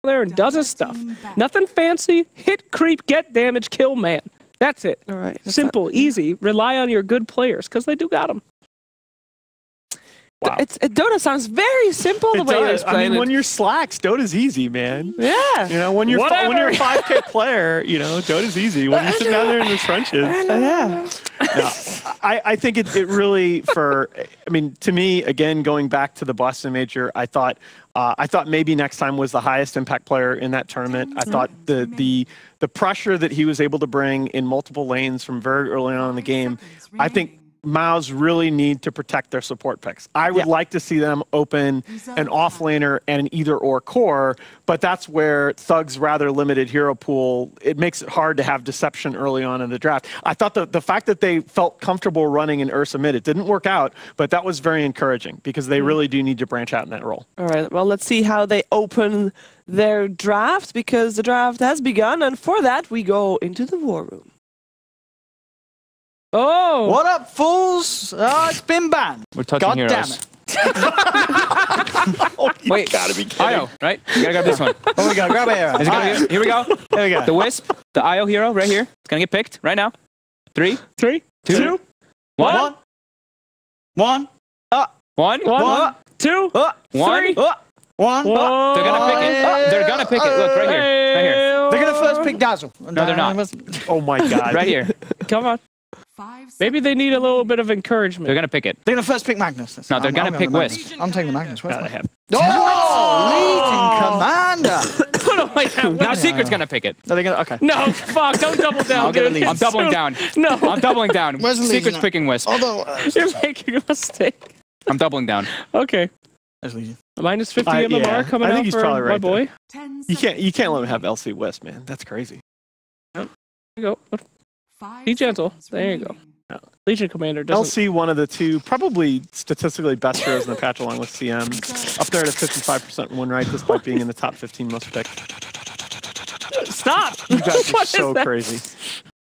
there and does his stuff. Nothing fancy. Hit, creep, get damage, kill man. That's it. All right. Simple, easy. Rely on your good players because they do got them. Wow. Dota sounds very simple the way you're explaining I mean, when you're slacks, Dota's easy, man. Yeah. You know, when you're a 5K player, you know, Dota's easy. When you sit down there in the trenches. Yeah. No, I think it really I mean, to me, again, going back to the Boston Major, I thought maybe next time was the highest impact player in that tournament. I thought the pressure that he was able to bring in multiple lanes from very early on in the game, I think Mouz really need to protect their support picks. I would like to see them open an offlaner and an either-or core, but that's where Thug's rather limited hero pool, it makes it hard to have deception early on in the draft. I thought the fact that they felt comfortable running in Ursa mid, it didn't work out, but that was very encouraging because they really do need to branch out in that role. All right, well, let's see how they open their draft because the draft has begun, and for that, we go into the war room. Oh! What up, fools? It's been banned. We're touching God heroes. Damn it. Wait, you gotta be kidding. IO, right? You gotta grab this one. Oh, we got grab a hero. Is it gonna be, here we go. Here we go. The Wisp, the IO hero right here. It's gonna get picked right now. 3, 3, 2, 1. 1. 1. 2, 1. 1. They're gonna pick it. They're gonna pick it. Look, right here. Right here. They're gonna first pick Dazzle. No, they're not. Oh my God. Right here. Come on. Maybe they need a little bit of encouragement. They're gonna pick it. They're gonna first pick Magnus. No, they're gonna pick Wisp. I'm taking the Magnus. Gotta have. Oh, Legion Commander. Put it like that. Now Secret's gonna pick it. Are they gonna? Okay. No, fuck, don't double down, I'll get a dude. lead. I'm doubling down. No. I'm doubling down. Where's the Legion Secret's at? picking Wisp. Although, You're making a mistake. I'm doubling down. Okay. there's Legion. Minus 50 MMR coming I think out he's for probably my right boy. You can't let him have LC Wisp, man. That's crazy. There you go. Be gentle. There you go. Legion Commander doesn't... LC, one of the two, probably statistically best heroes in the patch along with CM. Up there at a 55% win rate despite being in the top 15 most picked. Stop! You guys are What so is that? crazy.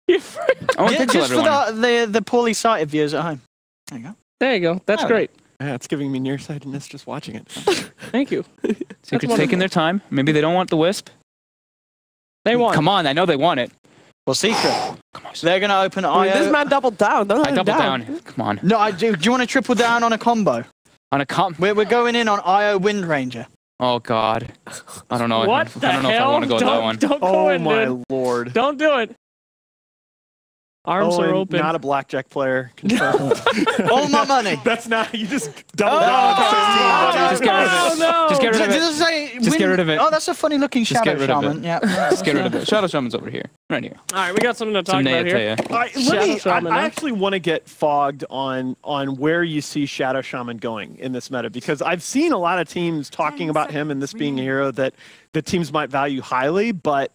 I want to pixel Just everyone. for the poorly sighted viewers at home. There you go. There you go. That's great. Yeah, it's giving me nearsightedness just watching it. Thank you. Secret's taking their time. Maybe they don't want the Wisp. They won. Come on, I know they want it. Well, Secret. Come on. They're gonna open IO. This man doubled down. Don't let I him doubled down. down. Come on. No, I do. Do you want to triple down on a combo? On a comp. We're going in on IO Wind Ranger. Oh God. I don't know. What I don't know if I want to go with that one. Don't go Oh in, my dude. lord. Don't do it. Arms are and open. Not a blackjack player. Confirmed. All my money. That's not. You just double down on 15. Just get rid of it. no. Just get rid of Did it. it say Just get rid of it. Oh, that's a funny looking Just Shadow get rid of it. Shaman. Yeah. Just get rid of it. Shadow Shaman's over here. Right here. All right, we got something to talk Some about here. Nea All right, let me, Shadow Shaman, I huh? actually want to get fogged on where you see Shadow Shaman going in this meta because I've seen a lot of teams talking about him and this being a hero that the teams might value highly, but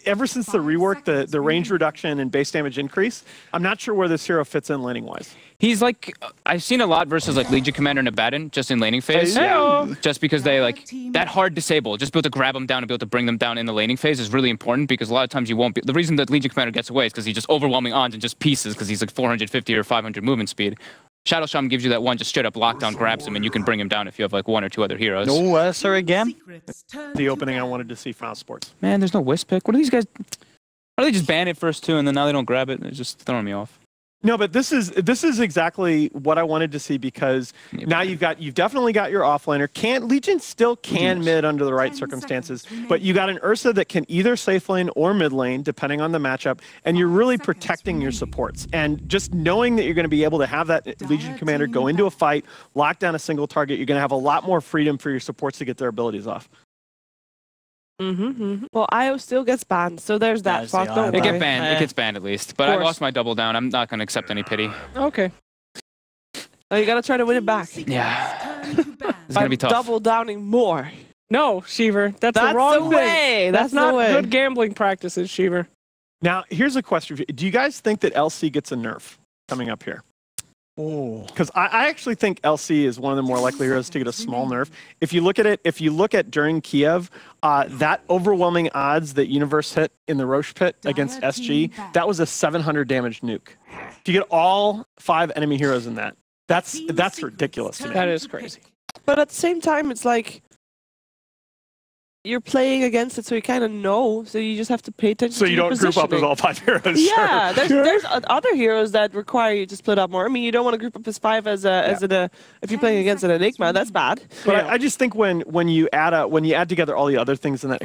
ever since the rework, the range reduction and base damage increase, I'm not sure where this hero fits in laning wise. He's like, I've seen a lot versus like Legion Commander and Abaddon just in laning phase. Hey-o. Just because they like, that hard disable, just be able to grab them down and be able to bring them down in the laning phase is really important because a lot of times you won't be, the reason that Legion Commander gets away is because he's just overwhelming odds and just pieces because he's like 450 or 500 movement speed. Shadow Shaman gives you that one just straight up lockdown, grabs him, and you can bring him down if you have like one or two other heroes. No Ursa again. The opening I wanted to see for Mousesports. Man, there's no Wisp pick. What are these guys? Why do they just ban it first two and then now they don't grab it? They're just throwing me off. No, but this is exactly what I wanted to see because now you've definitely got your offlaner. Legion still can mid under the right circumstances, but you got an Ursa that can either safe lane or mid lane depending on the matchup, and you're really protecting your supports. And just knowing that you're going to be able to have that Legion commander go into a fight, lock down a single target, you're going to have a lot more freedom for your supports to get their abilities off. Well, IO still gets banned, so there's that. There's Fuck, the don't IO. It worry. gets banned. It gets banned at least. But I lost my double down. I'm not going to accept any pity. Okay. Oh, you gotta try to win it back. Yeah. It's going to be tough. Double downing more. No, Sheever. That's the wrong the thing. way. That's That's not the way. good gambling practices, Sheever. Now, here's a question for you. Do you guys think that LC gets a nerf coming up here? Oh. Because I actually think LC is one of the more likely heroes to get a small nerf. If you look at it, during Kiev, that overwhelming odds that Universe hit in the Roche pit against SG, that was a 700 damage nuke. If you get all 5 enemy heroes in that, that's ridiculous to me. That is crazy. But at the same time, it's like you're playing against it, so you kind of know. So you just have to pay attention. So to you your don't group up as positioning. all 5 heroes. Yeah, sure. there's other heroes that require you to split up more. I mean, you don't want to group up as 5 as if you're playing against an Enigma. That's bad. But I just think when you add together all the other things in that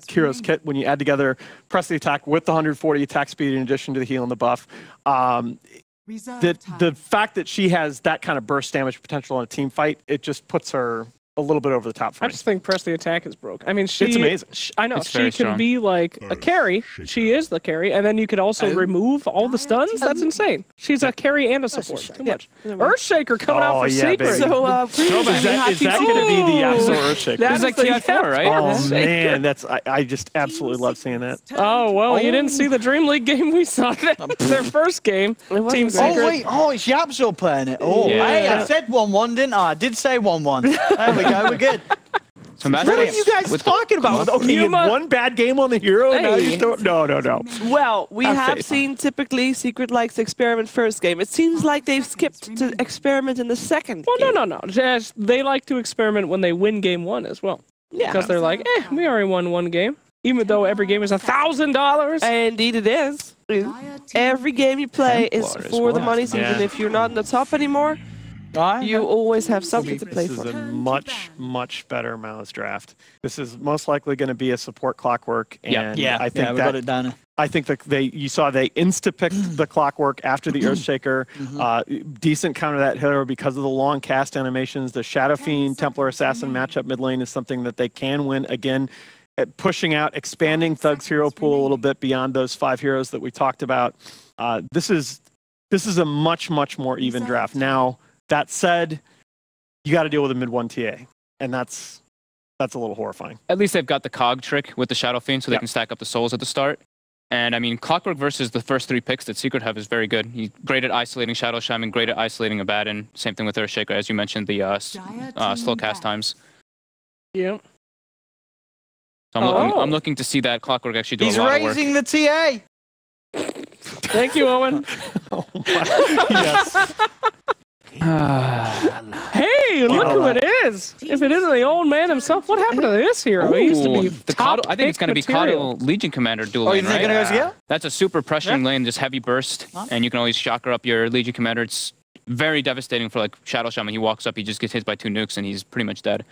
hero's kit, when you add together press the attack with the 140 attack speed in addition to the heal and the buff, the fact that she has that kind of burst damage potential in a team fight, it just puts her a little bit over the top for I me. just think press the attack is broke. I mean, it's amazing. I know It's she very can strong. be like a carry. She is the carry, and then you could also remove all the stuns. That's insane. She's a carry and a support. Too much. Never Earthshaker coming out for yeah, secret. baby. So, Is that going to be the absolute Earthshaker? That It's is like the TI4, right? Oh man, I just absolutely love seeing that. Oh well, you didn't see the DreamLeague game we saw. Their first game. wasn't Team great. Secret. Oh wait, it's Yapzor playing it. Oh, Yeah. hey, I said 1-1, didn't I? I did say 1-1. There we go, we're good. So What are you guys talking about? Okay, you had one bad game on the hero, and now Hey. you don't. No. Well, we Have have faith. seen typically Secret likes to experiment first game. It seems like they've skipped to experiment in the second game. Well, no. Just, they like to experiment when they win game 1 as well. Yeah. Because they're like, we already won one game. Even though every game is $1,000. Indeed it is. Every game you play is Templar as for the well. money, so Yeah. even if you're not in the top anymore, you always have something to play This is for. a much better Mouse draft. This is most likely going to be a support Clockwork, and I think we got it down. I think that they insta-picked the Clockwork after the Earthshaker. Decent counter that hero because of the long cast animations. The Shadow Fiend Templar Assassin matchup mid lane is something that they can win again. At pushing out, expanding Thug's hero pool a little bit beyond those 5 heroes that we talked about. This is a much more even draft. Now that said, you got to deal with a mid-1 TA, and that's a little horrifying. At least they've got the cog trick with the Shadow Fiend, so they Yep. can stack up the souls at the start. And I mean, Clockwork versus the first 3 picks that Secret have is very good. He's great at isolating Shadow Shaman, great at isolating Abaddon. Same thing with Earthshaker, as you mentioned, the slow cast times. Yeah. So I'm looking to see that Clockwork actually do He's a lot of work. raising the TA. Thank you, Owen. Oh my. Yes. Hey, look who it is. If it isn't the old man himself, what happened to this hero? He used to be Ooh, the Coddle, I think it's going to be material. Coddle Legion Commander dual Oh, you lane, think right? it goes again? That's a super pressuring lane, just heavy burst, and you can always shocker up your Legion Commander. It's very devastating for like Shadow Shaman. He walks up, he just gets hit by 2 nukes, and he's pretty much dead.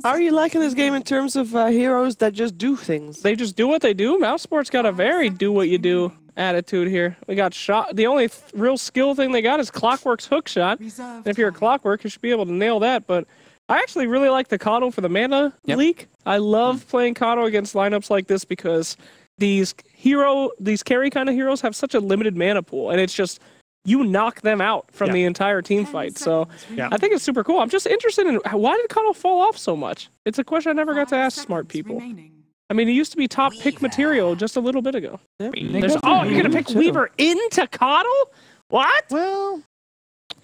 How are you liking this game in terms of heroes that just do things? They just do what they do. Mousesports got a very do what you do attitude here. We got shot. The only real skill thing they got is Clockwork's hook shot. And if you're a Clockwork, you should be able to nail that. But I actually really like the Coddle for the mana leak. I love playing Coddle against lineups like this because these carry kind of heroes have such a limited mana pool, and it's just you knock them out from the entire team fight. So I think it's super cool. I'm just interested in why did Coddle fall off so much? It's a question I never got to ask smart people. I mean, it used to be top pick material just a little bit ago. You're gonna pick Weaver into Coddle? What? Well,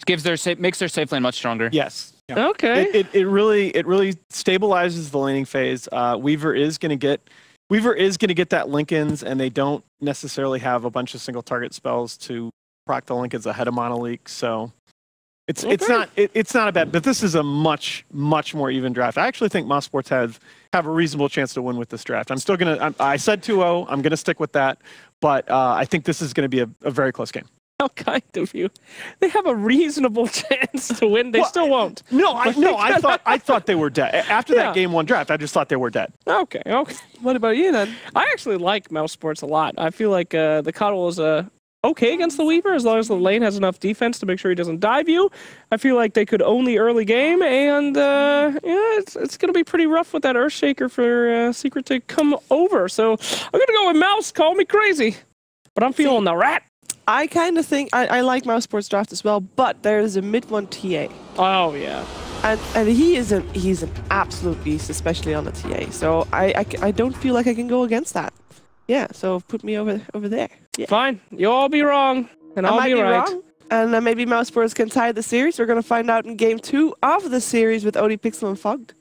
Makes their safe lane much stronger. yes. Okay. It really stabilizes the laning phase. Weaver is going to get that Lincolns, and they don't necessarily have a bunch of single target spells to proc the Lincolns ahead of Monolink. So it's not a bad. But this is a much more even draft. I actually think Mousesports have a reasonable chance to win with this draft. I said 2-0. I'm gonna stick with that. But I think this is going to be a very close game. How kind of you. They have a reasonable chance to win. They still won't. I thought they were dead. After that game 1 draft, I just thought they were dead. Okay. What about you then? I actually like Mousesports a lot. I feel like the Coddle is okay against the Weaver as long as the lane has enough defense to make sure he doesn't dive you. I feel like they could own the early game, and it's going to be pretty rough with that Earthshaker for Secret to come over. So I'm going to go with Mouse. Call me crazy, but I'm feeling the rat. I kind of think I like Mousesports draft as well, but there is a mid-1 TA. Oh yeah. And he's an absolute beast, especially on the TA. So I don't feel like I can go against that. Yeah, so put me over there. Yeah. Fine. You'll all be wrong, and I'll be right. Wrong, and maybe Mousesports can tie the series. We're going to find out in game 2 of the series with Odie Pixel and Fogged.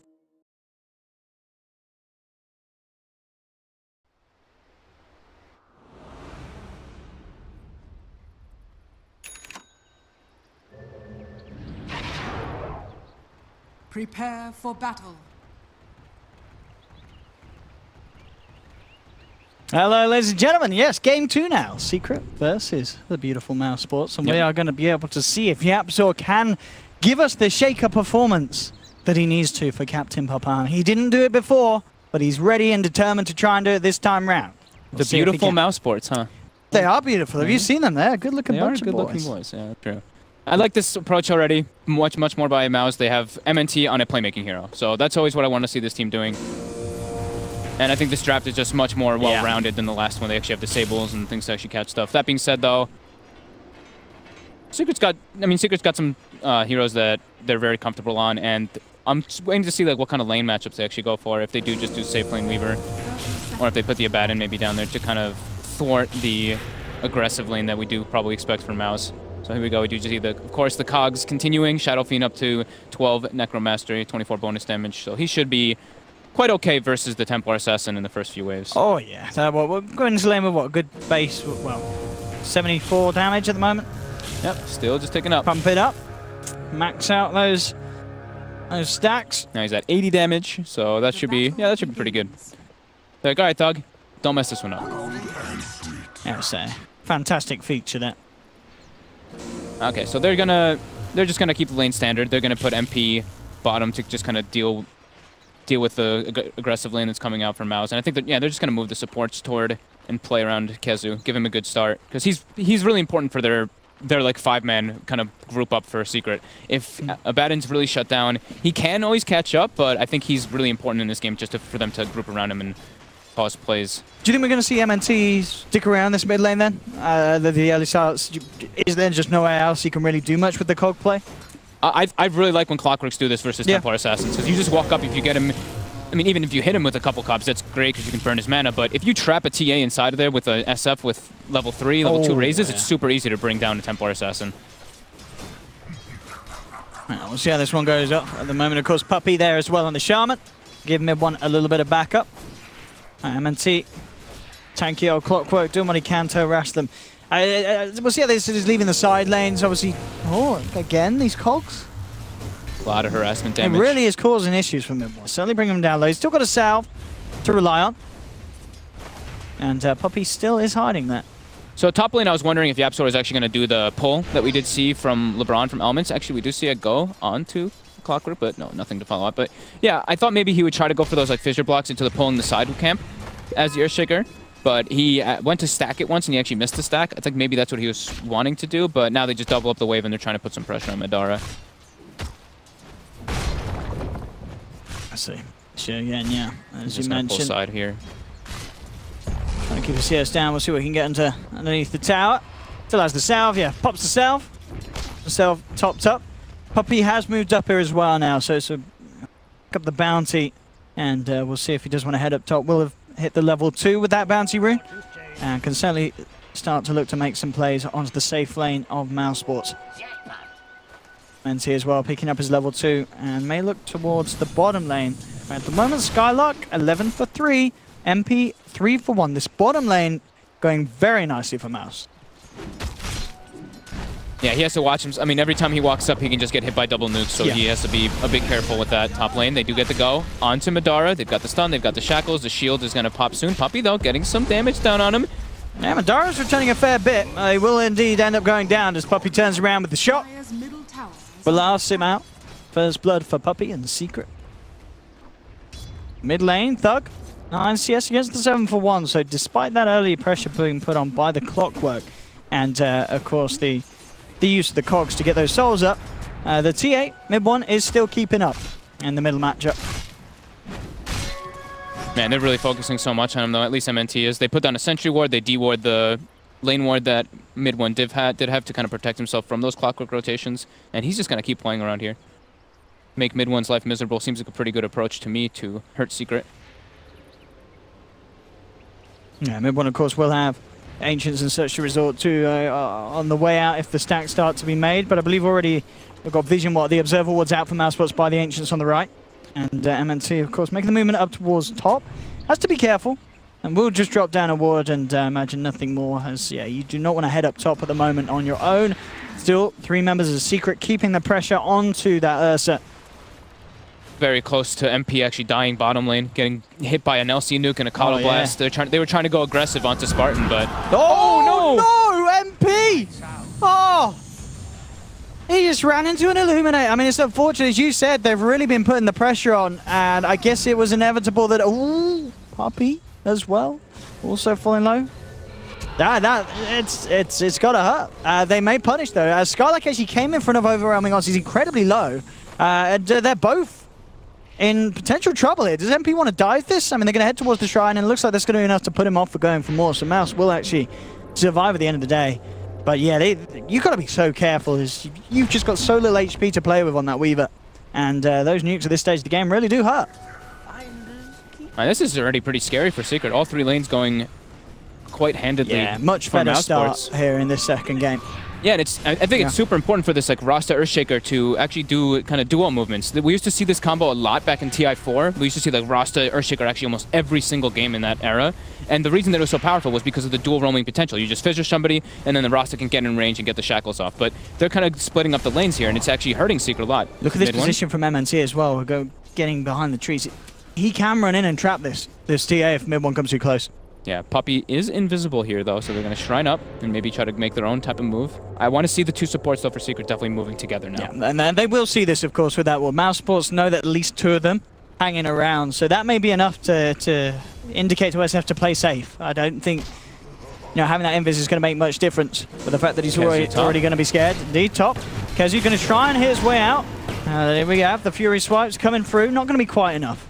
Prepare for battle. Hello, ladies and gentlemen. Yes, game 2 now. Secret versus the beautiful Mousesports. And we are going to be able to see if YapzOr can give us the shaker performance that he needs to for Captain Papan. He didn't do it before, but he's ready and determined to try and do it this time round. The beautiful Mousesports, huh? They are beautiful. Have you seen them? They're a good-looking bunch of boys. Good-looking boys, yeah, true. I like this approach already, much more by Mouz. They have MNT on a playmaking hero. So that's always what I want to see this team doing. And I think this draft is just much more well-rounded than the last one. They actually have disables and things to actually catch stuff. That being said, though, Secret's got some heroes that they're very comfortable on, and I'm just waiting to see like what kind of lane matchups they actually go for. If they do just do safe lane Weaver, or if they put the Abaddon maybe down there to kind of thwart the aggressive lane that we do probably expect from Mouz. So here we go. We do just see of course, the cogs continuing. Shadow Fiend up to 12 Necromastery, 24 bonus damage. So he should be quite okay versus the Templar Assassin in the first few waves. Oh, yeah. So, we're going to lane with what? A good base, well, 74 damage at the moment. Yep, still just ticking up. Pump it up. Max out those stacks. Now he's at 80 damage, so that should be, that should be pretty good. Like, all right, Thug, don't mess this one up. Yeah, it's a fantastic feature, that. Okay, so they're just gonna keep the lane standard. They're gonna put MP bottom to just kind of deal with the aggressive lane that's coming out from Mouz. And I think that, they're just going to move the supports toward and play around Kezu, give him a good start. Because he's really important for their like 5-man kind of group up for a Secret. If Abaddon's really shut down, he can always catch up, but I think he's really important in this game just for them to group around him and pause plays. Do you think we're going to see MNT stick around this mid lane then? The early starts, is there just nowhere else he can really do much with the cog play? I really like when Clockworks do this versus Templar Assassins, because you just walk up, if you get him, I mean, even if you hit him with a couple cops, that's great because you can burn his mana, but if you trap a TA inside of there with a SF with level 3, level 2 raises, it's super easy to bring down a Templar Assassin. Well, we'll see how this one goes up. At the moment, of course, Puppey there as well on the Shaman. Give mid one a little bit of backup. MNT, tanky old Clockwork, doing what he can to harass them. We'll see how this is leaving the side lanes. Obviously, again, these cogs. A lot of harassment damage. It really is causing issues for mid one. Certainly bring him down low. He's still got a salve to rely on. And Puppey still is hiding that. So top lane, I was wondering if YapzOr is actually going to do the pull that we did see from LeBron from Elements. Actually, we do see it go onto Clockwork, but no, nothing to follow up. But yeah, I thought maybe he would try to go for those like fissure blocks into the pull in the side camp as the Earthshaker. But he went to stack it once, and he actually missed the stack. I think maybe that's what he was wanting to do, but now they just double up the wave, and they're trying to put some pressure on Madara. I see. Sure, again, yeah. As you mentioned. mentioned. Pull side here. Trying to keep the CS down. We'll see what we can get into underneath the tower. Still has the salve, yeah. Pops the salve. The salve topped up. Puppey has moved up here as well now, so it's a pick up the bounty, and we'll see if he does want to head up top. We'll have hit the level 2 with that bounty rune, and can certainly start to look to make some plays onto the safe lane of Mousesports. MNT as well, picking up his level 2, and may look towards the bottom lane. At the moment, Skylark 11 for 3, MP 3 for 1. This bottom lane going very nicely for Mouz. Yeah, he has to watch him. I mean, every time he walks up, he can just get hit by double nukes, so he has to be a bit careful with that top lane. They do get the go onto Madara. They've got the stun, they've got the shackles. The shield is going to pop soon. Puppey, though, getting some damage down on him. Yeah, Madara's returning a fair bit. He will indeed end up going down as Puppey turns around with the shot. Blasts him out. First blood for Puppey and Secret. Mid lane, Thug. 9 CS against the 7 for 1. So despite that early pressure being put on by the Clockwork, and of course the use of the cogs to get those souls up, the T8 mid 1 is still keeping up in the middle matchup. Man, they're really focusing so much on him, though. At least MNT is. They put down a sentry ward. They de-ward the lane ward that mid 1 did have to kind of protect himself from those Clockwork rotations, and he's just going to keep playing around here. Make mid 1's life miserable seems like a pretty good approach to me to hurt Secret. Yeah, mid 1 of course will have Ancients and such to resort to on the way out if the stacks start to be made, but I believe already we've got Vision Ward, the Observer Ward's out for Mousesports by the Ancients on the right, and MNT of course making the movement up towards top. Has to be careful, and we'll just drop down a ward and imagine nothing more, as you do not want to head up top at the moment on your own. Still 3 members of Secret keeping the pressure onto that Ursa. very close to MP actually dying bottom lane, getting hit by an LC nuke and a Coddle Blast. They were trying to go aggressive onto Spartan, but... Oh, no! MP! Oh! He just ran into an Illuminate. I mean, it's unfortunate. As you said, they've really been putting the pressure on, and I guess it was inevitable that... Ooh, Puppy as well. Also falling low. It's got to hurt. They may punish, though. Skylark actually came in front of overwhelming odds. He's incredibly low. And they're both in potential trouble here. Does MP want to dive this? I mean, they're going to head towards the shrine, and it looks like that's going to be enough to put him off for going for more. So Mouse will actually survive at the end of the day. But yeah, you got to be so careful. You've just got so little HP to play with on that Weaver. And those nukes at this stage of the game really do hurt. This is already pretty scary for Secret. All 3 lanes going quite handedly. Yeah, much better start here in this second game. Yeah, and I think it's super important for this like Rasta Earthshaker to actually do kind of duo movements. We used to see this combo a lot back in TI4. We used to see like Rasta Earthshaker actually almost every single game in that era. And the reason that it was so powerful was because of the dual roaming potential. You just fissure somebody, and then the Rasta can get in range and get the shackles off. But they're kind of splitting up the lanes here, and it's actually hurting Secret a lot. Look at this position from MNT as well. We're getting behind the trees. He can run in and trap this TA if mid one comes too close. Yeah, Puppy is invisible here, though, so they're going to shrine up and maybe try to make their own type of move. I want to see the 2 supports, though, for Secret definitely moving together now. Yeah, and they will see this, of course, with that. Well, Mousesports know that at least 2 of them hanging around, so that may be enough to indicate to SF to play safe. I don't think having that invis is going to make much difference with the fact that he's already going to be scared. Indeed, top. Kezu going to try and hit his way out. There we have the Fury swipes coming through. Not going to be quite enough,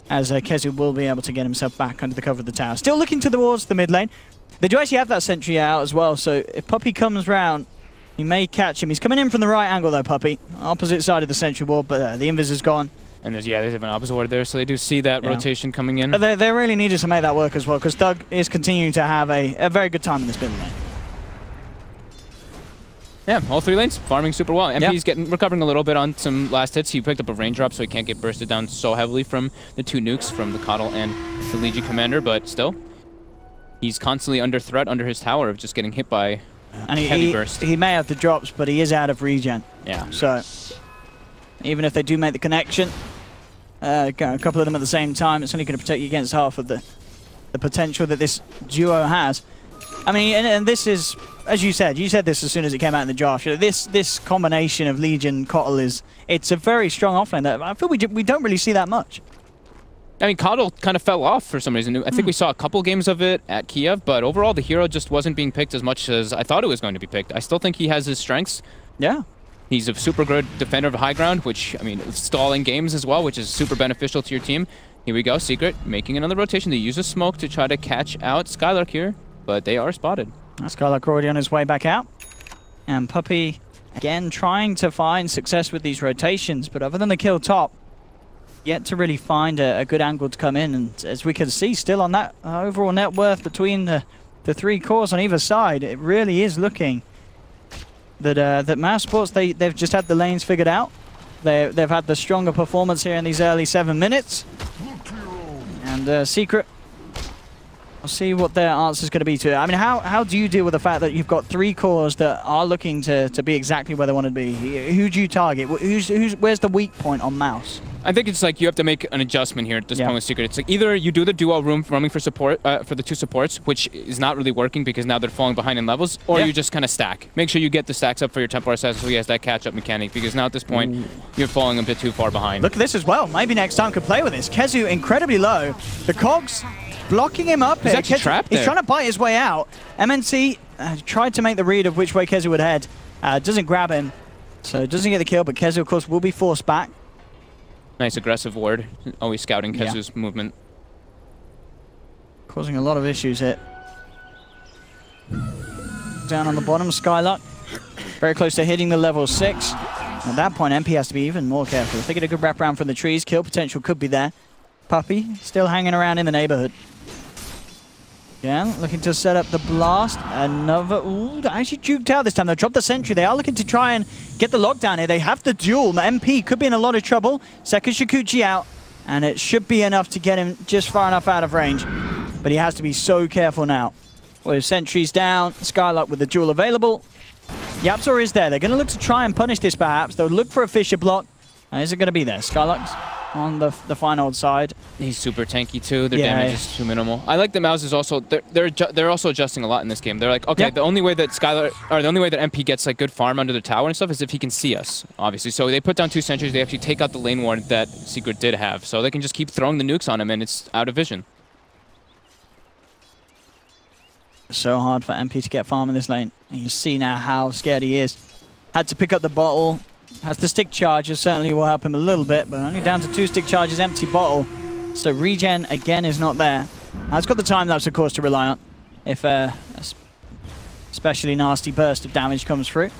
as Kezu will be able to get himself back under the cover of the tower. Still looking towards the mid lane. They do actually have that sentry out as well, so if Puppy comes round, he may catch him. He's coming in from the right angle, though, Puppy. Opposite side of the sentry wall, but the invis is gone. And there's an opposite ward there, so they do see that rotation coming in. But they really needed to make that work as well, because Doug is continuing to have a very good time in this mid lane. Yeah, all 3 lanes farming super well. MP's recovering a little bit on some last hits. He picked up a raindrop, so he can't get bursted down so heavily from the 2 nukes from the Coddle and the Legion Commander, but still, he's constantly under threat under his tower of just getting hit by heavy burst. He may have the drops, but he is out of regen. Yeah. So even if they do make the connection, a couple of them at the same time, it's only going to protect you against half of the potential that this duo has. I mean, and this is, as you said this as soon as it came out in the draft. This combination of Legion Coddle it's a very strong offlane that I feel we don't really see that much. I mean, Coddle kind of fell off for some reason. I think we saw a couple games of it at Kiev, but overall the hero just wasn't being picked as much as I thought it was going to be picked. I still think he has his strengths. Yeah. He's a super good defender of high ground, which, I mean, stalling games as well, which is super beneficial to your team. Here we go, Secret making another rotation. They use a smoke to try to catch out Skylark here, but they are spotted. Skylark already on his way back out. And Puppy, again, trying to find success with these rotations, but other than the kill top, yet to really find a good angle to come in. And as we can see, still on that overall net worth between the 3 cores on either side, it really is looking that Mousesports, they've just had the lanes figured out. They've had the stronger performance here in these early 7 minutes. And Secret, we'll see what their answer is going to be to it. I mean, how do you deal with the fact that you've got 3 cores that are looking to be exactly where they want to be? Who do you target? Where's the weak point on Mouse? I think it's like you have to make an adjustment here at this point with Secret. It's like either you do the duo roaming for support for the 2 supports, which is not really working because now they're falling behind in levels, or you just kind of stack. Make sure you get the stacks up for your Templar Assassin so he has that catch-up mechanic, because now at this point, you're falling a bit too far behind. Look at this as well. Maybe next time could play with this. Kezu incredibly low. The cogs blocking him up. He's actually trapped there. He's trying to bite his way out. MNC tried to make the read of which way Kezu would head. Doesn't grab him, so doesn't get the kill, but Kezu, of course, will be forced back. Nice aggressive ward. Always scouting Kezu's movement. Causing a lot of issues here. Down on the bottom, Skylark. Very close to hitting the level 6. At that point, MP has to be even more careful. If they get a good wrap around from the trees, kill potential could be there. Puppy still hanging around in the neighborhood. Yeah, looking to set up the blast. Another... Ooh, actually juked out this time. They dropped the sentry. They are looking to try and get the lockdown here. They have the duel. MP could be in a lot of trouble. Second Shikuchi out. And it should be enough to get him just far enough out of range. But he has to be so careful now. With sentries down, Skylark with the duel available. Yapzor is there. They're going to look to try and punish this, perhaps. They'll look for a Fisher block. Is it going to be there? Skylark's on the final side. He's super tanky too. Their damage is too minimal. I like the Mouz is also they're also adjusting a lot in this game. They're like, okay, the only way that the only way that MP gets like good farm under the tower and stuff is if he can see us, obviously. So they put down 2 sentries. They actually take out the lane ward that Secret did have, so they can just keep throwing the nukes on him, and it's out of vision. So hard for MP to get farm in this lane. And you see now how scared he is. Had to pick up the bottle. Has the stick charges, certainly will help him a little bit, but only down to 2 stick charges, empty bottle. So regen, again, is not there. Now, it's got the time-lapse, of course, to rely on if a especially nasty burst of damage comes through.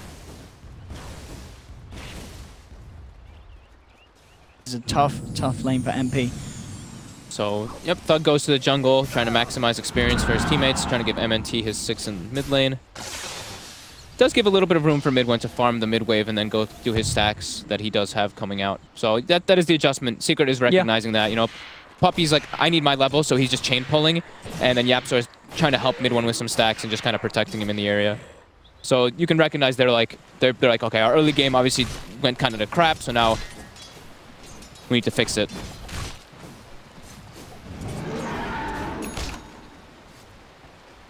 It's a tough, tough lane for MP. So, yep, Thug goes to the jungle, trying to maximize experience for his teammates, trying to give MNT his 6 in mid lane. Does give a little bit of room for Midwin to farm the mid wave and then go do his stacks that he does have coming out. So that is the adjustment. Secret is recognizing that, you know. Puppy's like, I need my level, so he's just chain pulling, and then YapzOr is trying to help Midwin with some stacks and just kind of protecting him in the area. So you can recognize they're like, okay, our early game obviously went kind of to crap, so now we need to fix it.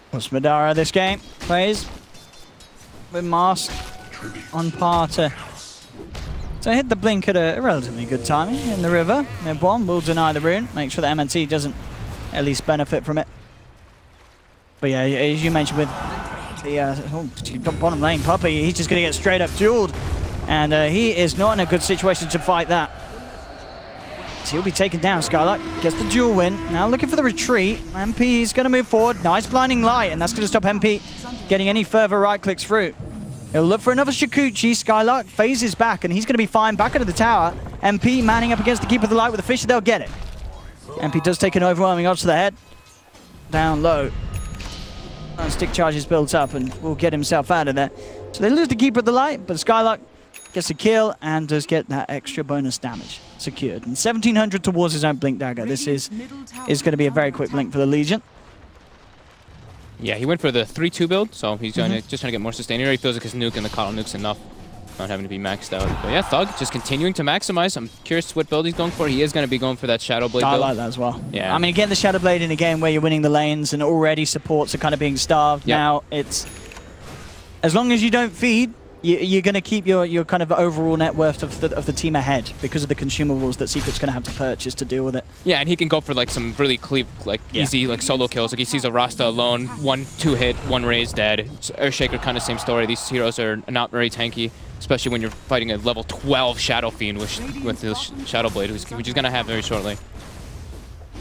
What's Madara this game? Plays with Mask on par to hit the blink at a relatively good timing in the river. Mid-bomb will deny the rune, make sure that MNT doesn't at least benefit from it. But yeah, as you mentioned with the bottom lane, Puppy, he's just going to get straight up dueled. And he is not in a good situation to fight that. So he'll be taken down. Skylark gets the duel win. Now looking for the retreat. MP is going to move forward. Nice blinding light, and that's going to stop MP getting any further right clicks through. He'll look for another Shikuchi. Skylark phases back, and he's going to be fine back into the tower. MP manning up against the Keeper of the Light with a Fisher. They'll get it. MP does take an overwhelming odds to the head. Down low. And stick charges built up, and will get himself out of there. So they lose the Keeper of the Light, but Skylark gets a kill and does get that extra bonus damage secured. And 1700 towards his own Blink Dagger. This is going to be a very quick blink for the Legion. Yeah, he went for the 3-2 build, so he's just trying to get more sustain here. He feels like his nuke and the Coddle nuke's enough, not having to be maxed out. But yeah, Thug just continuing to maximize. I'm curious what build he's going for. He is going to be going for that Shadow Blade build. I like that as well. Yeah. I mean, again, the Shadow Blade in a game where you're winning the lanes and already supports are kind of being starved. Yep. Now, it's as long as you don't feed, you're going to keep your kind of overall net worth of the team ahead because of the consumables that Secret's going to have to purchase to deal with it. Yeah, and he can go for like some really easy like solo kills. Like he sees a Rasta alone, 1-2 hit, 1 raise dead. Earthshaker kind of same story. These heroes are not very tanky, especially when you're fighting a level 12 Shadow Fiend with the Shadow Blade, which he's going to have very shortly.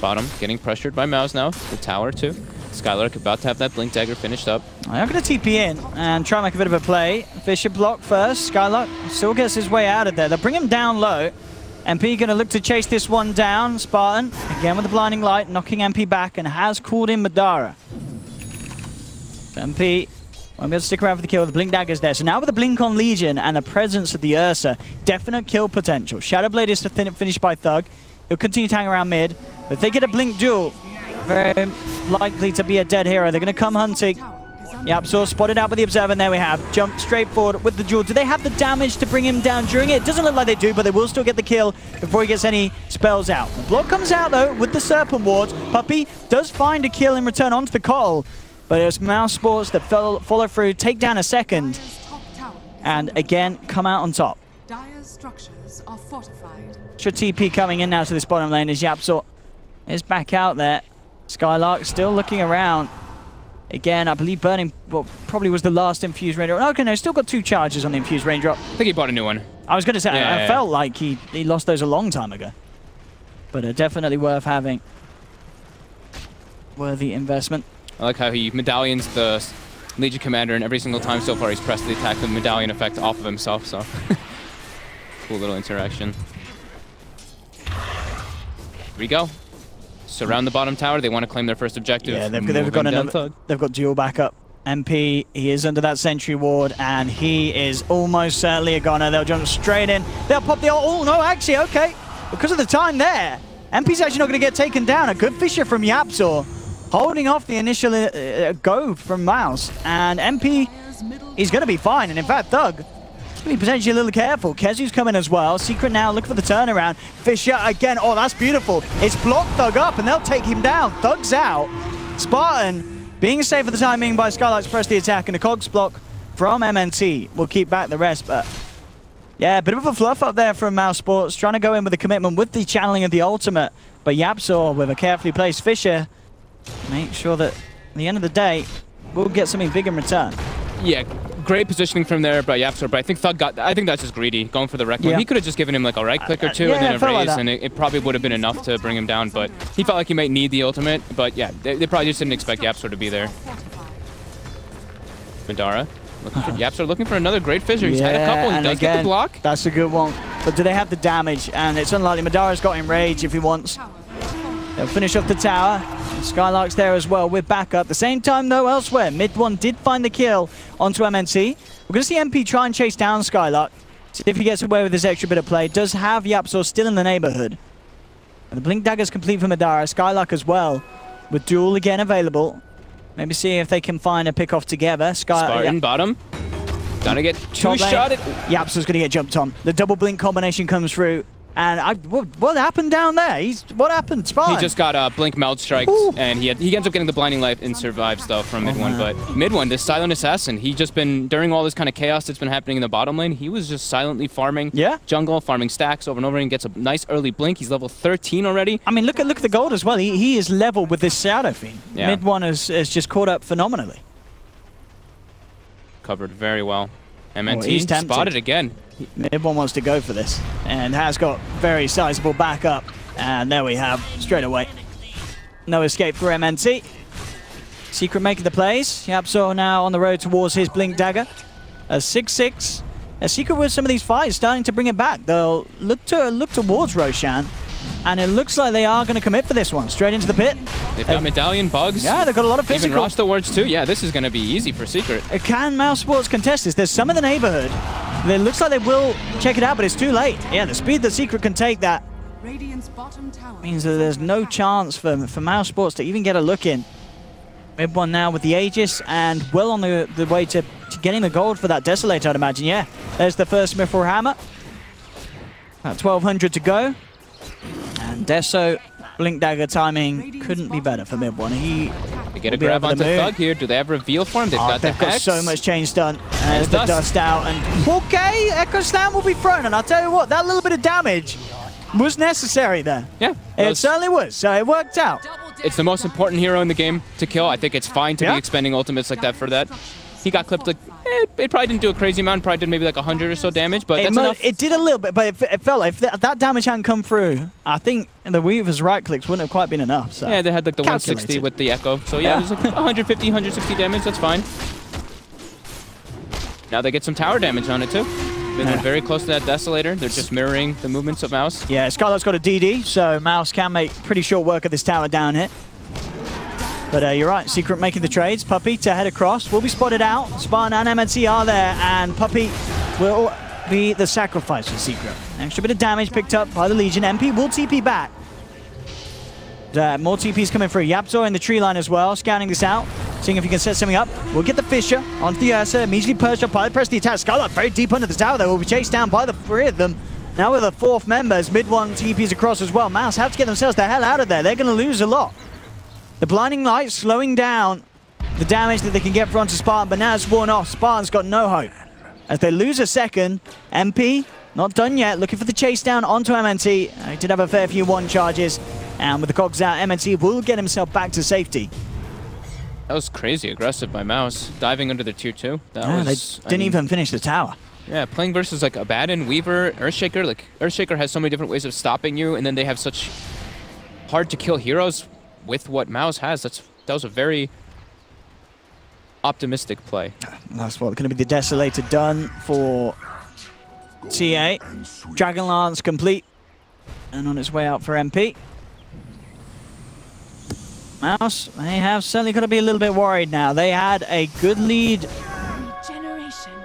Bottom getting pressured by Mouz now. The tower too. Skylark about to have that Blink Dagger finished up. I'm going to TP in and try and make a bit of a play. Fisher block first. Skylark still gets his way out of there. They'll bring him down low. MP going to look to chase this one down. Spartan, again with the blinding light, knocking MP back and has called in Madara. So MP won't be able to stick around for the kill. The Blink Dagger's there. So now with the Blink on Legion and the presence of the Ursa, definite kill potential. Shadowblade is finished by Thug. He'll continue to hang around mid. But if they get a Blink duel, very likely to be a dead hero. They're going to come hunting. YapzOr spotted out by the Observer, and there we have. Jump straight forward with the duel. Do they have the damage to bring him down during it? It doesn't look like they do, but they will still get the kill before he gets any spells out. The block comes out, though, with the Serpent Wards. Puppy does find a kill in return onto the Coddle, but it was Mousesports that follow through, take down a second, and again, come out on top. Dire's structures are fortified. Extra TP coming in now to this bottom lane as YapzOr is back out there. Skylark still looking around. Again, I believe Burning probably was the last Infused Raindrop. Oh, okay, no, still got 2 charges on the Infused Raindrop. I think he bought a new one. I was going to say, I felt like he lost those a long time ago. But definitely worth having. Worthy investment. I like how he medallions the Legion Commander, and every single time so far he's pressed the attack with medallion effect off of himself, so cool little interaction. Here we go. Surround the bottom tower. They want to claim their first objective. Yeah, they've got dual backup. MP, he is under that sentry ward, and he is almost certainly a goner. They'll jump straight in. They'll pop the... Oh, no, actually, okay. Because of the time there, MP's actually not going to get taken down. A good Fisher from YapzOr, holding off the initial go from Mouz. And MP is going to be fine. And in fact, Thug to be potentially a little careful. Kezu's coming as well. Secret now looking for the turnaround. Fisher again. Oh, that's beautiful. It's blocked Thug up, and they'll take him down. Thug's out. Spartan being safe for the time being by Skylarks press the attack, and a cogs block from MNT will keep back the rest. But yeah, a bit of a fluff up there from Mousesports, trying to go in with a commitment with the channeling of the ultimate. But Yapzor with a carefully placed Fisher, make sure that at the end of the day, we'll get something big in return. Yeah, great positioning from there by Yapzor, but I think Thug got, I think that's just greedy, going for the wreck. Yeah. He could have just given him like a right click or two and then a raise, and it probably would have been enough to bring him down, but he felt like he might need the ultimate, but yeah, they probably just didn't expect Yapzor to be there. Madara, Yapzor looking for another great fissure. He's had a couple, he does get the block. That's a good one, but do they have the damage? And it's unlikely. Madara's got Enrage if he wants. They'll finish off the tower. Skylarks there as well with backup. The same time though elsewhere, mid one did find the kill onto MNT. We're going to see MP try and chase down Skylark. See if he gets away with this extra bit of play. Does have Yapzor still in the neighborhood. And the Blink Dagger's complete for Madara. Skylark as well with Duel again available. Maybe see if they can find a pick off together. Spartan bottom. Gotta get two-shotted. Yapzor's going to get jumped on. The double blink combination comes through. And what happened down there? What happened? Spartan? He just got a blink meld striked, and he ends up getting the blinding light and survives though from mid one. But mid one, this silent assassin, he just been during all this kind of chaos that's been happening in the bottom lane. He was just silently farming jungle, farming stacks over and over, and gets a nice early blink. He's level 13 already. I mean, look at the gold as well. He is level with this Shadow Fiend. Yeah. Mid one has just caught up phenomenally. Covered very well. MNT spotted again. Mid one wants to go for this and has got very sizable backup. And there we have straight away. No escape for MNT. Secret making the plays. Yapzor now on the road towards his Blink Dagger. A 6-6. A Secret with some of these fights starting to bring it back. They'll look towards Roshan. And it looks like they are going to commit for this one. Straight into the pit. They've got Medallion, Bugs. Yeah, they've got a lot of physical. Even Rasta wards too. Yeah, this is going to be easy for Secret. Can Mousesports contest this? There's some in the neighborhood. It looks like they will check it out, but it's too late. Yeah, the speed that Secret can take that means that there's no chance for Mousesports to even get a look in. Mid one now with the Aegis and well on the way to getting the gold for that Desolator, I'd imagine. Yeah, there's the first Mithril Hammer. About 1,200 to go. And Deso, Blink Dagger timing couldn't be better for mid one. They get a grab onto Thug here. Do they have reveal for him? They've got the They've got Hex. so much change done. There's the dust out. And okay, Echo Slam will be thrown. And I'll tell you what, that little bit of damage was necessary there. Yeah. It certainly was. So it worked out. It's the most important hero in the game to kill. I think it's fine to be expending ultimates like that for that. He got clipped like, it probably didn't do a crazy amount, probably did maybe like 100 or so damage, but that's enough. It did a little bit, but it felt like if that damage hadn't come through, I think the Weaver's right clicks wouldn't have quite been enough. So. Yeah, they had like the 160 with the Echo, so yeah, it was like 150, 160 damage, that's fine. Now they get some tower damage on it too. They're very close to that Desolator. They're just mirroring the movements of Mouz. Yeah, Scarlet's got a DD, so Mouz can make pretty short work of this tower down here. But you're right, Secret making the trades. Puppey to head across, will be spotted out. Spartan and MNT are there, and Puppey will be the sacrifice for Secret. Extra bit of damage picked up by the Legion. MP will TP back. More TPs coming through. Yapzor in the tree line as well, scouting this out, seeing if he can set something up. We'll get the Fisher onto the Ursa, immediately purged up by the press the attack. Scarlet very deep under the tower, though, will be chased down by the three of them. Now with the fourth members, mid one TPs across as well. Mouz have to get themselves the hell out of there. They're going to lose a lot. The blinding light slowing down the damage that they can get onto Spartan, but now it's worn off. Spartan's got no hope. As they lose a second, MP not done yet, looking for the chase down onto MNT. He did have a fair few one charges, and with the cogs out, MNT will get himself back to safety. That was crazy aggressive by Mouz, diving under the tier 2. They didn't even finish the tower. Yeah, playing versus like Abaddon, Weaver, Earthshaker. Like Earthshaker has so many different ways of stopping you, and then they have such hard to kill heroes with what Mouz has. That was a very optimistic play. That's what going to be the Desolator done for TA. Dragon Lance complete and on its way out for MP. Mouz, they have certainly got to be a little bit worried now. They had a good lead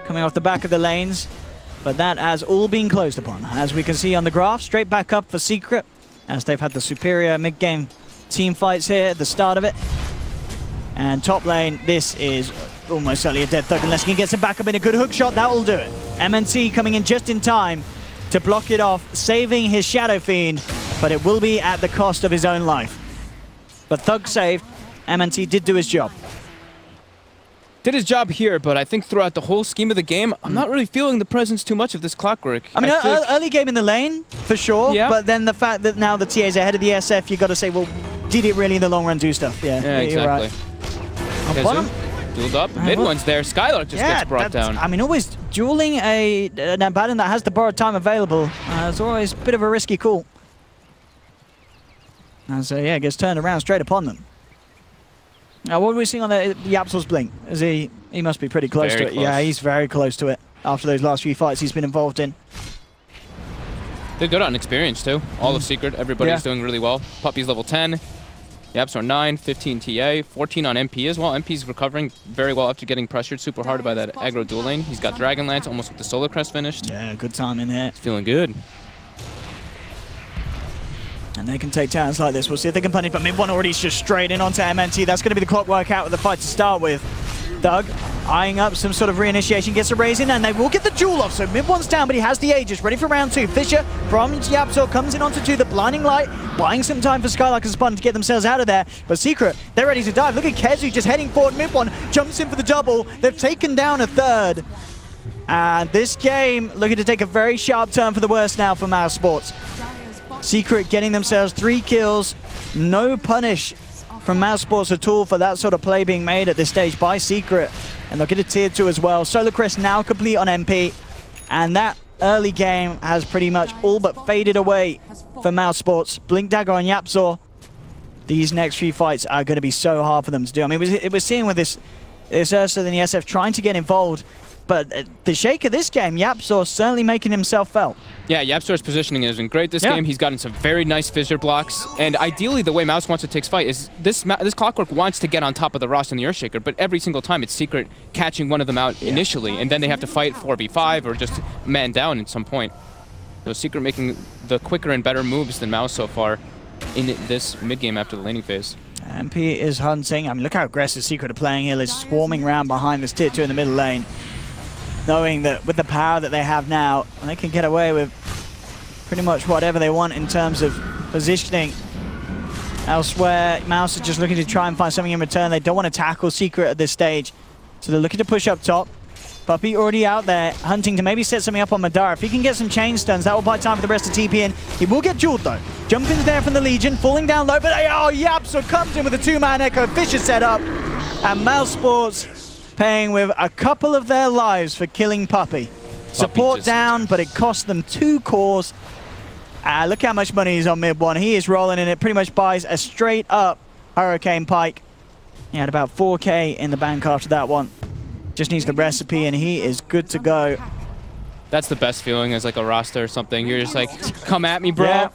coming off the back of the lanes, but that has all been closed upon. As we can see on the graph, straight back up for Secret, as they've had the superior mid-game team fights here at the start of it. And top lane, this is almost certainly a dead Thug unless he can get some back up in a good hook shot. That will do it. MNT coming in just in time to block it off, saving his Shadow Fiend, but it will be at the cost of his own life. But Thug saved. MNT did do his job. Did his job here, but I think throughout the whole scheme of the game, I'm not really feeling the presence too much of this Clockwork. I mean, early game in the lane, for sure, but then the fact that now the TA's ahead of the SF, you got to say, well, did it really in the long run do stuff? Yeah, exactly. You're right. Dueled up. Mid one's there. Skylark just gets brought down. I mean, always dueling an Abaddon that has the borrowed time available is always a bit of a risky call. And so, yeah, gets turned around straight upon them. Now, what are we seeing on the YapzOr's blink? Is he must be pretty close to it. Close. Yeah, he's very close to it after those last few fights he's been involved in. They're good on experience, too. All of Secret, everybody's doing really well. Puppy's level 10. YapzOr 9, 15 TA, 14 on MP as well. MP's recovering very well after getting pressured super hard by that aggro duel lane. He's got Dragonlance almost with the Solar Crest finished. Yeah, good time in there. He's feeling good. And they can take towns like this. We'll see if they can punish, but mid one already just straight in onto MNT. That's going to be the clockwork out of the fight to start with. Thug eyeing up some sort of reinitiation, gets a raise in, and they will get the duel off. So mid one's down, but he has the Aegis ready for round 2. Fisher from YapzOr comes in onto 2, the blinding light, buying some time for Skylark and Spun to get themselves out of there. But Secret, they're ready to dive. Look at Kezu just heading forward. Mid one jumps in for the double. They've taken down a third. And this game looking to take a very sharp turn for the worse now for Mousesports. Secret getting themselves 3 kills. No punish from Mousesports at all for that sort of play being made at this stage by Secret. And they'll get a tier 2 as well. Solar Crest now complete on MP. And that early game has pretty much all but faded away for Mousesports. Blink Dagger on YapzOr. These next few fights are going to be so hard for them to do. I mean, it was seeing with this Ursa and the SF trying to get involved. But the shake of this game, YapzOr certainly making himself felt. Yeah, YapzOr's positioning has been great this game. He's gotten some very nice fissure blocks. And ideally, the way Mouse wants to take fight is this Clockwork wants to get on top of the Rost and the Earthshaker, but every single time it's Secret catching one of them out initially, and then they have to fight 4v5 or just man down at some point. So Secret making the quicker and better moves than Mouse so far in this mid-game after the laning phase. MP is hunting. I mean, look how aggressive Secret are playing here. They're swarming around behind this tier 2 in the middle lane, knowing that with the power that they have now, they can get away with pretty much whatever they want in terms of positioning. Elsewhere, Mouse are just looking to try and find something in return. They don't want to tackle Secret at this stage, so they're looking to push up top. Puppy already out there, hunting to maybe set something up on Madara. If he can get some chain stuns, that will buy time for the rest of TP in. He will get jeweled though. Jumping's there from the Legion, falling down low, but YapzOr comes in with a 2-man Echo. Fisher set up, and Mousesports paying with a couple of their lives for killing Puppy. Support down, but it cost them 2 cores. Look how much money he's on mid one. He is rolling, and it pretty much buys a straight up Hurricane Pike. He had about 4K in the bank after that one. Just needs the recipe, and he is good to go. That's the best feeling as like a roster or something. You're just like, come at me, bro. Yeah.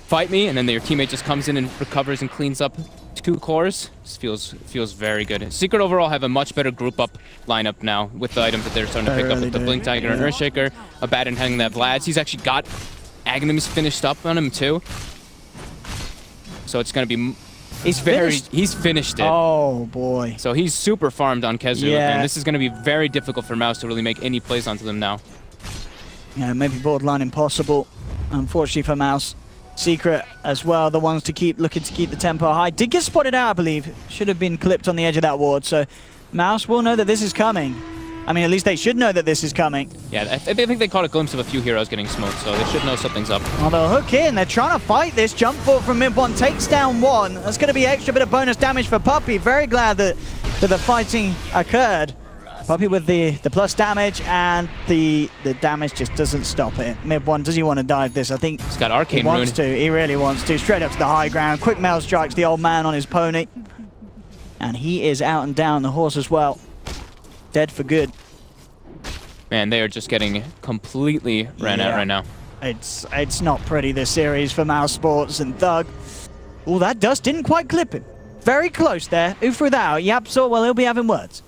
Fight me, and then your teammate just comes in and recovers and cleans up 2 cores. This feels very good. Secret overall have a much better group up lineup now with the items that they're starting to pick up with the Blink Dagger and Earthshaker. Abaddon having that Vlad's. He's actually got Aghanims finished up on him too. So it's gonna be he's finished it. Oh boy. So he's super farmed on Kezu, and this is gonna be very difficult for Mouse to really make any plays onto them now. Yeah, maybe borderline impossible, unfortunately for Mouse. Secret as well, the ones to looking to keep the tempo high. Did get spotted out, I believe. Should have been clipped on the edge of that ward. So Mouse will know that this is coming. I mean, at least they should know that this is coming. Yeah, I think they caught a glimpse of a few heroes getting smoked, so they should know something's up. Well, they'll hook in. They're trying to fight this. Jump forward from mid one, takes down 1. That's going to be extra bit of bonus damage for Puppy. Very glad that the fighting occurred. Puppy with the plus damage, and the damage just doesn't stop it. Mid one, does he want to dive this? I think he's got Arcane he wants to. He really wants to. Straight up to the high ground. Quick mail strikes the old man on his pony. And he is out and down, the horse as well. Dead for good. Man, they are just getting completely ran out right now. It's not pretty, this series for Mousesports and Thug. Oh, that dust didn't quite clip him. Very close there. Who threw that out? YapzOr, well, he'll be having words.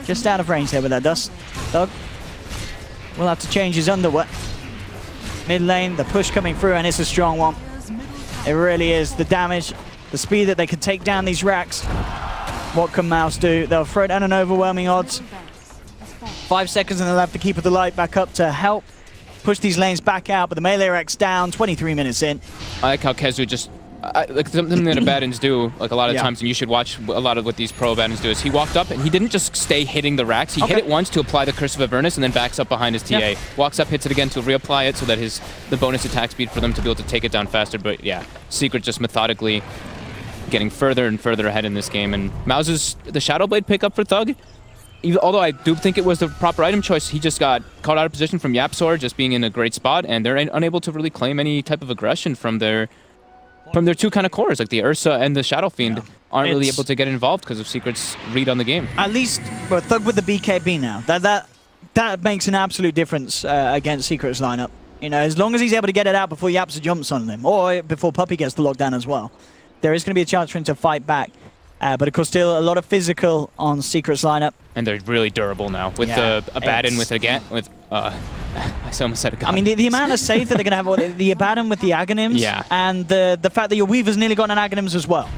Just out of range there with that dust. Thug will have to change his underwear. Mid lane, the push coming through, and it's a strong one. It really is. The damage, the speed that they can take down these racks. What can Mouz do? They'll throw down an overwhelming odds. 5 seconds and they'll have to keep the light back up to help push these lanes back out, but the melee Rex down, 23 minutes in. I like how Kezu just, like something that Abaddons do, like a lot of times, and you should watch a lot of what these pro Abaddons do, is he walked up and he didn't just stay hitting the racks, he hit it once to apply the Curse of Avernus and then backs up behind his TA. Walks up, hits it again to reapply it so that the bonus attack speed for them to be able to take it down faster, but yeah, Secret just methodically getting further and further ahead in this game, and Mouz's, the Shadow Blade pickup for Thug, although I do think it was the proper item choice, he just got caught out of position from Yapsor just being in a great spot, and they're unable to really claim any type of aggression from their two kind of cores, like the Ursa and the Shadow Fiend aren't really able to get involved because of Secret's read on the game. At least well, Thug with the BKB now. That makes an absolute difference against Secret's lineup. You know, as long as he's able to get it out before Yapsa jumps on him, or before Puppey gets the lockdown as well, there is going to be a chance for him to fight back. But of course, still a lot of physical on Secret's lineup. And they're really durable now with the Abaddon with I almost said a gun. I mean, the amount of save that they're going to have, the Abaddon with the Aghanims, and the fact that your Weaver's nearly got an Aghanims as well.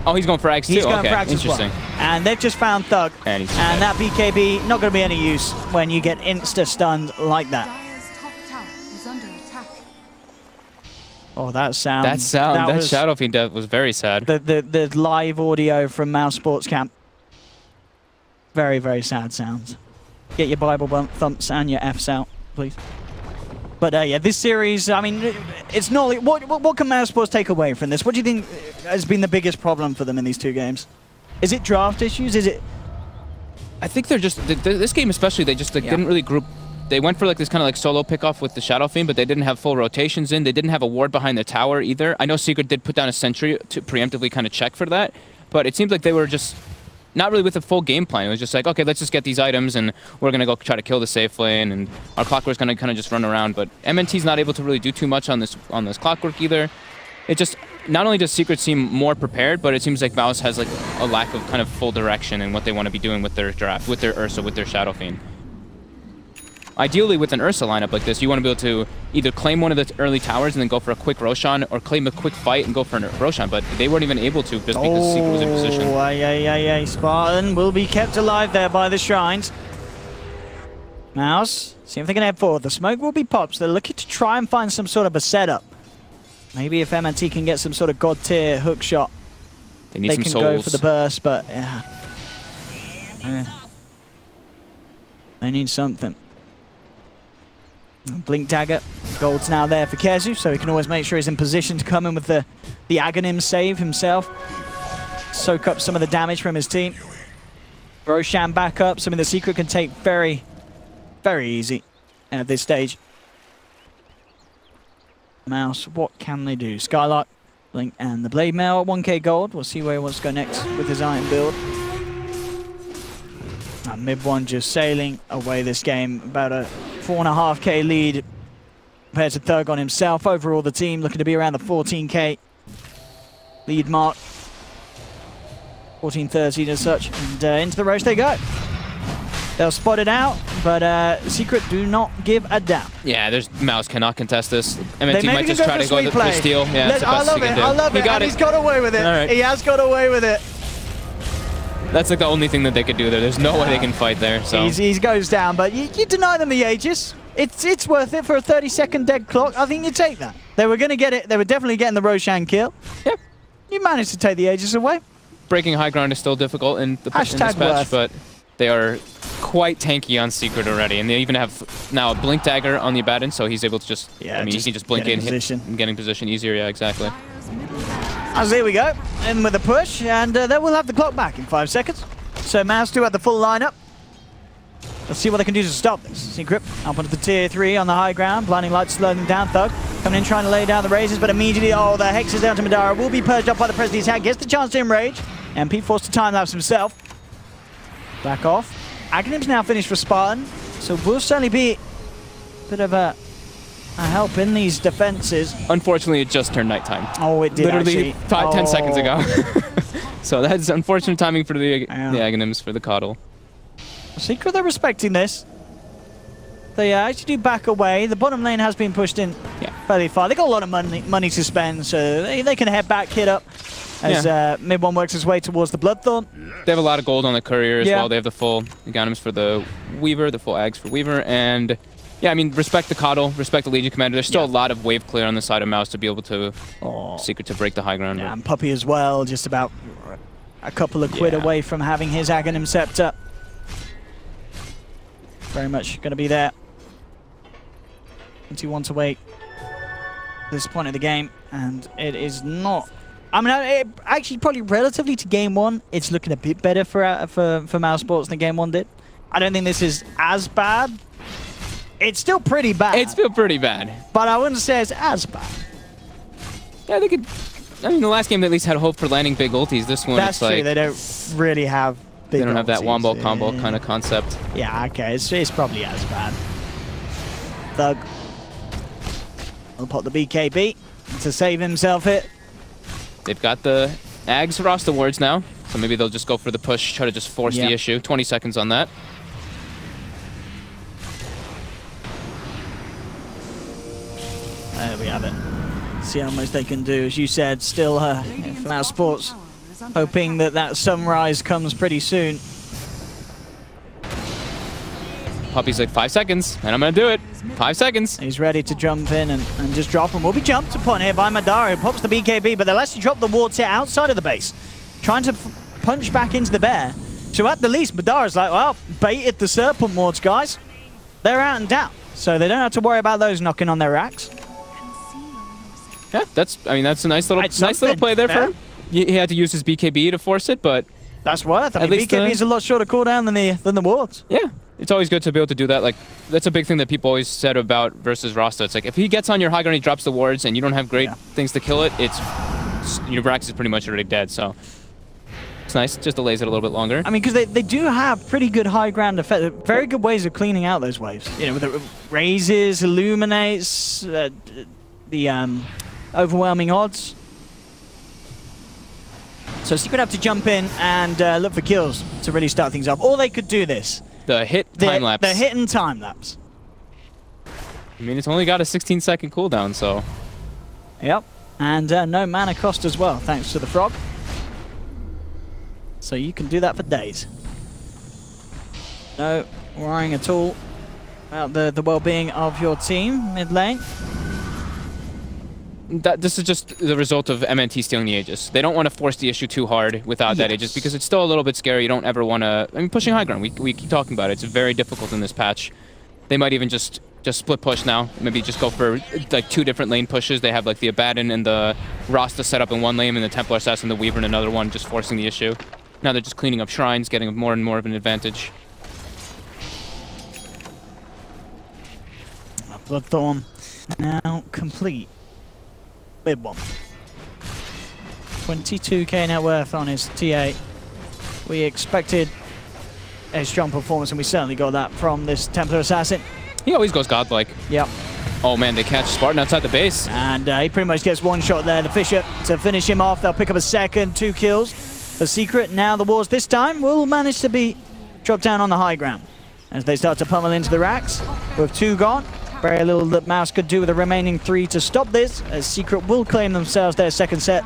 Oh, he's going for Axe too? He's going for Axe as well. And they've just found Thug. And that BKB, not going to be any use when you get insta-stunned like that. Dire's top tower is under attack. Oh, that sound. That Shadow Fiend death was very sad. The live audio from Mousesports camp. Very, very sad sounds. Get your Bible thumps and your Fs out, please. But yeah, this series, I mean, it's not... What can Mousesports take away from this? What do you think has been the biggest problem for them in these two games? Is it draft issues? Is it... I think they're just... this game especially, they just didn't really group... They went for like this kind of like solo pickoff with the Shadow Fiend, but they didn't have full rotations in. They didn't have a ward behind the tower either. I know Secret did put down a sentry to preemptively kind of check for that, but it seemed like they were just not really with a full game plan. It was just like, okay, let's just get these items and we're going to go try to kill the safe lane, and our Clockwork's going to kind of just run around. But MNT's not able to really do too much on this Clockwork either. It just, not only does Secret seem more prepared, but it seems like Mouz has like a lack of kind of full direction in what they want to be doing with their draft, with their Ursa, with their Shadow Fiend. Ideally, with an Ursa lineup like this, you want to be able to either claim one of the early towers and then go for a quick Roshan, or claim a quick fight and go for a Roshan, but they weren't even able to just because Secret was in position. Oh, Spartan will be kept alive there by the shrines. Mouz, see if they can head forward. The smoke will be popped, so they're looking to try and find some sort of a setup. Maybe if MNT can get some sort of god tier hook shot, they can souls. Go for the burst, but yeah. They need something. Blink Dagger. Gold's now there for Kezu, so he can always make sure he's in position to come in with the Aghanim save himself. Soak up some of the damage from his team. Roshan back up, something the Secret can take very, very easy at this stage. Mouse, what can they do? Skylark, Blink, and the Blade Mail at 1k gold. We'll see where he wants to go next with his iron build. Mid one just sailing away this game, about a 4.5k lead compared to Thug on himself. Overall, the team looking to be around the 14k lead mark. 14-13 as such, and into the Roche they go. They'll spot it out, but Secret do not give a damn. Yeah, Mouz cannot contest this. MNT might just try to go with the steal. Yeah, I love it, and he's got away with it. Right. He has got away with it. That's like the only thing that they could do there. There's no way they can fight there. So he goes down, but you deny them the Aegis. It's worth it for a 30-second dead clock. I think you take that. They were going to get it. They were definitely getting the Roshan kill. Yep. You managed to take the Aegis away. Breaking high ground is still difficult in this patch, but they are quite tanky on Secret already, and they even have now a Blink Dagger on the Abaddon, so he's able to just, he can just blink in, hit, and getting position easier. Yeah, exactly. As there we go, in with a push, and then we'll have the clock back in 5 seconds. So Mouz 2 at the full lineup. Let's see what they can do to stop this. Secret up onto the tier 3 on the high ground. Blinding light slowing them down. Thug coming in trying to lay down the razors, but immediately, the hex is down to Madara. Will be purged up by the President's hand. Gets the chance to enrage. MP forced to time lapse himself. Back off. Aghanim's now finished for Spartan, so will certainly be a bit of a help in these defenses. Unfortunately, it just turned nighttime. Oh, it did literally actually. 10 seconds ago. So that's unfortunate timing for the Aghanims for the Coddle. Secret, they're respecting this. They actually do back away. The bottom lane has been pushed in fairly far. They got a lot of money to spend, so they can head back, hit up. as mid one works his way towards the Bloodthorn. They have a lot of gold on the Courier as Yeah. well. They have the full Economies for the Weaver, the full Ags for Weaver, and yeah, I mean, respect the Coddle, respect the Legion Commander. There's still a lot of wave clear on the side of Mouz to be able to Secret to break the high ground. Yeah, and Puppey as well, just about a couple of quid away from having his Aghanim Scepter. Very much going to be there. 21 to 8 at this point of the game, and it is not. I mean, actually, probably relatively to game one, it's looking a bit better for Mousesports than game one did. I don't think this is as bad. It's still pretty bad. It's still pretty bad. But I wouldn't say it's as bad. Yeah, they could. I mean, the last game they at least had hope for landing big ultis. This one, That's it's like true. They don't really have big they don't have that ultis. wombo combo kind of concept. Yeah, okay. It's probably as bad. Thug will pop the BKB to save himself it. They've got the Ags roster wards now, so maybe they'll just go for the push, try to just force the issue. 20 seconds on that. There we have it. See how much they can do. As you said, still Mousesports hoping that that sunrise comes pretty soon. Puppey's like 5 seconds, and I'm gonna do it. 5 seconds. He's ready to jump in and just drop him. Will be jumped upon here by Madara, who pops the BKB, but they'll actually drop the wards here outside of the base, trying to punch back into the bear. So at the least, Madara's like, well, baited the serpent wards, guys. They're out and down, so they don't have to worry about those knocking on their racks. Yeah, that's a nice little play there for him. He had to use his BKB to force it, but that's worth. I mean, BKB is a lot shorter cooldown than the wards. Yeah, it's always good to be able to do that. Like, that's a big thing that people always said about versus Rasta. It's like if he gets on your high ground, he drops the wards, and you don't have great things to kill it. Your Brax is pretty much already dead. So it's nice. Just delays it a little bit longer. I mean, because they do have pretty good high ground effect. Very good ways of cleaning out those waves. You know, with the raises, illuminates, the overwhelming odds. So Secret have to jump in and look for kills to really start things off. Or they could do this. The hit time lapse. The hit and time lapse. I mean, it's only got a 16-second cooldown, so. Yep. And no mana cost as well, thanks to the frog. So you can do that for days. No worrying at all about the well-being of your team mid lane. This is just the result of MNT stealing the Aegis. They don't want to force the issue too hard without that Aegis because it's still a little bit scary. You don't ever want to... I mean, pushing high ground, we keep talking about it. It's very difficult in this patch. They might even just split push now. Maybe just go for like 2 different lane pushes. They have like the Abaddon and the Rasta set up in one lane and the Templar Assassin and the Weaver in another one, just forcing the issue. Now they're just cleaning up shrines, getting more and more of an advantage. Bloodthorn now complete. Mid one. 22k net worth on his TA. We expected a strong performance, and we certainly got that from this Templar Assassin. He always goes godlike. Yep. Oh man, they catch Spartan outside the base. And he pretty much gets one shot there. The Fisher to finish him off. They'll pick up a second, 2 kills. The Secret, now the Wars this time, will manage to be dropped down on the high ground. As they start to pummel into the racks, with 2 gone. Very little that Mouz could do with the remaining 3 to stop this, as Secret will claim themselves their second set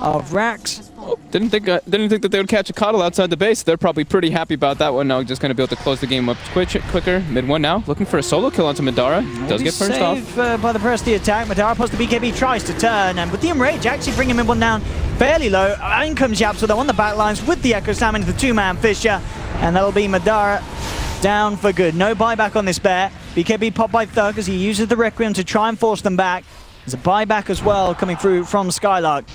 of racks. Oh, didn't think that they would catch a Coddle outside the base. They're probably pretty happy about that one. Now just going to be able to close the game up quicker. Mid one now, looking for a solo kill onto Madara. Does get punched off. By the press the attack. Madara posts the BKB, tries to turn, and with the Enrage actually bringing mid one down fairly low. In comes Yapso though on the back lines with the Echo Slam into the 2-man Fisher, and that'll be Madara down for good. No buyback on this bear. BKB popped by Thug as he uses the Requiem to try and force them back. There's a buyback as well coming through from Skylark.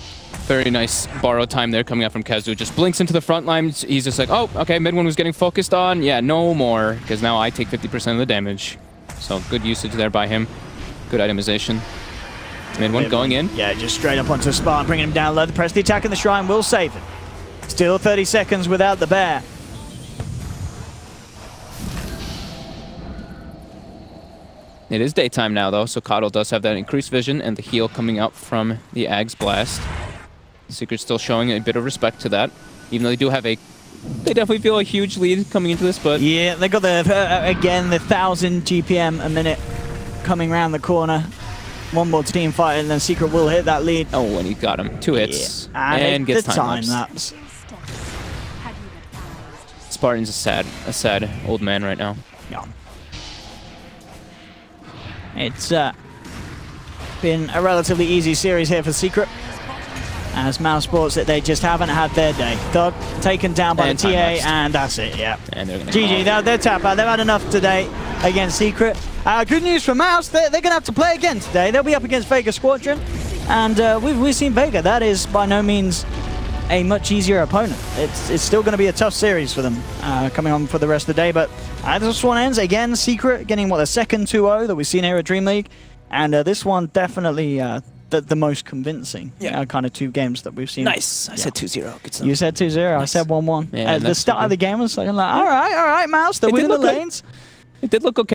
Very nice borrow time there coming out from Kazu. Just blinks into the front line. He's just like, oh, okay, mid one was getting focused on. Yeah, no more, because now I take 50% of the damage. So good usage there by him. Good itemization. Mid one going in. Yeah, just straight up onto Spartan, bringing him down low. The press the attack in the shrine will save him. Still 30 seconds without the bear. It is daytime now, though, so Coddle does have that increased vision and the heal coming out from the Ag's Blast. Secret's still showing a bit of respect to that, even though they do have a... They definitely feel a huge lead coming into this, but... Yeah, they got the, again, the 1,000 GPM a minute coming around the corner. one more team fight, and then Secret will hit that lead. Oh, and he got him. 2 hits. Yeah. And gets the time lapse. Spartan's a sad old man right now. Yeah. It's been a relatively easy series here for Secret. As Mousesports, that they just haven't had their day. Thug taken down by And the TA, time lapsed. and that's it, yeah. And they're gonna GG, they're tap out. They've had enough today against Secret. Good news for Mouse, they're going to have to play again today. They'll be up against Vega Squadron. And we've seen Vega. That is by no means a much easier opponent. It's still going to be a tough series for them coming on for the rest of the day. But this one ends, again, Secret getting, what, the second 2-0 that we've seen here at DreamLeague. And this one definitely the most convincing kind of 2 games that we've seen. Nice. I said 2-0. Good stuff. You said 2-0. Nice. I said 1-1. Yeah, At the start of the game, I was like, all right, Mouse. They're winning the lanes. It did look okay.